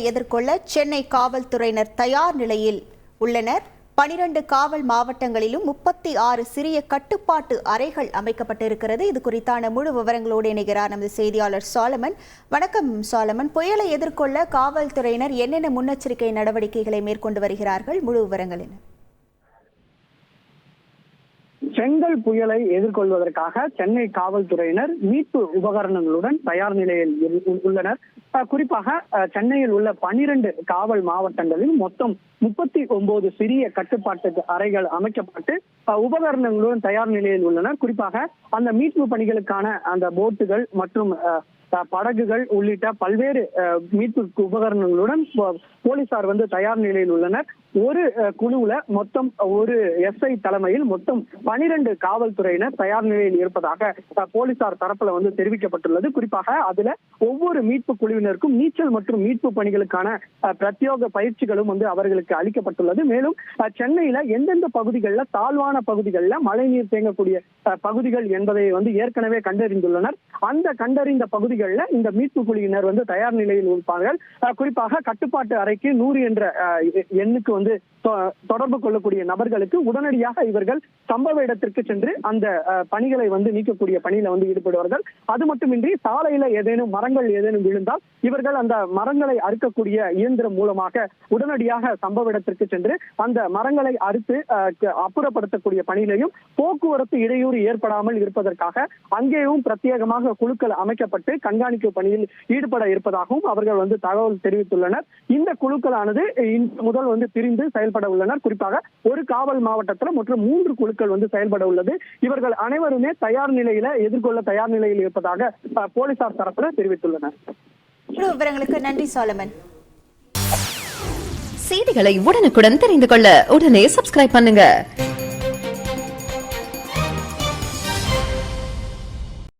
எதிர்கொள்ள சென்னை காவல்துறையினர் தயார் நிலையில் உள்ளனர். 12 காவல் மாவட்டங்களிலும் 36 சிறிய கட்டுப்பாட்டு அறைகள் அமைக்கப்பட்டிருக்கிறது. இது குறித்தான முழு விவரங்களோடு இணைகிறார் நமது செய்தியாளர் சாலமன். வணக்கம் சாலமன். புயலை எதிர்கொள்ள காவல்துறையினர் என்னென்ன முன்னெச்சரிக்கை நடவடிக்கைகளை மேற்கொண்டு வருகிறார்கள்? முழு விவரங்கள் என்ன? செங்கல் புயலை எதிர்கொள்வதற்காக சென்னை காவல்துறையினர் மீட்பு உபகரணங்களுடன் தயார் நிலையில் உள்ளனர். குறிப்பாக சென்னையில் உள்ள 12 காவல் மாவட்டங்களில் மொத்தம் 39 சிறிய கட்டுப்பாட்டு அறைகள் அமைக்கப்பட்டு உபகரணங்களுடன் தயார் நிலையில் உள்ளனர். குறிப்பாக அந்த மீட்பு பணிகளுக்கான அந்த போட்டுகள் மற்றும் படகுகள் உள்ளிட்ட பல்வேறு மீட்பு உபகரணங்களுடன் போலீசார் தயார் நிலையில் உள்ளனர். ஒரு குழுவுல மொத்தம் ஒரு எஸ்ஐ தலைமையில் மொத்தம் 12 காவல்துறையினர் தயார் நிலையில் இருப்பதாக போலீசார் தரப்புல தெரிவிக்கப்பட்டுள்ளது. குறிப்பாக அதுல ஒவ்வொரு மீட்பு குழுவினருக்கும் நீச்சல் மற்றும் மீட்பு பணிகளுக்கான பிரத்யேக பயிற்சிகளும் அவர்களுக்கு அளிக்கப்பட்டுள்ளது. மேலும் சென்னையில எந்தெந்த பகுதிகளில் தாழ்வான பகுதிகளில் மழைநீர் தேங்கக்கூடிய பகுதிகள் என்பதை ஏற்கனவே கண்டறிந்துள்ளனர். அந்த கண்டறிந்த பகுதிகளில் இந்த மீட்பு குழுவினர் தயார் நிலையில் இருப்பார்கள். குறிப்பாக கட்டுப்பாட்டு அறைக்கு 100 என்ற எண்ணுக்கு தொடர்பு கொள்ளக்கூடிய நபர்களுக்கு உடனடியாக இவர்கள் சம்பவ இடத்திற்கு சென்று அந்த பணிகளை நீக்கக்கூடிய பணியில ஈடுபடுவார்கள். அது மட்டுமின்றி சாலையில ஏதேனும் மரங்கள் ஏதேனும் விழுந்தால் இவர்கள் அந்த மரங்களை அறுக்கக்கூடிய இயந்திரம் மூலமாக உடனடியாக சம்பவ இடத்திற்கு சென்று அந்த மரங்களை அறுத்து அப்புறப்படுத்தக்கூடிய பணியிலையும் போக்குவரத்து இடையூறு ஏற்படாமல் இருப்பதற்காக அங்கேயும் பிரத்யேகமாக குழுக்கள் அமைக்கப்பட்டு கண்காணிப்பு பணியில் ஈடுபட இருப்பதாகவும் அவர்கள் தகவல் தெரிவித்துள்ளனர். இந்த குழுக்களானது இன்று முதல் பிரிந்து செயல்பட உள்ளனர். குறிப்பாக ஒரு காவல் மாவட்டத்தில் மற்றும் 3 குழுக்கள் செயல்பட உள்ளது. இவர்கள் அனைவருமே தயார் நிலையில எதிர்கொள்ள தயார் நிலையில் இருப்பதாக போலீசார் தரப்புல தெரிவித்துள்ளனர். விவரங்களுக்கு நன்றி சாலமன். செய்திகளை உடனுக்குடன் தெரிந்து கொள்ள உடனே சப்ஸ்கிரைப் பண்ணுங்க.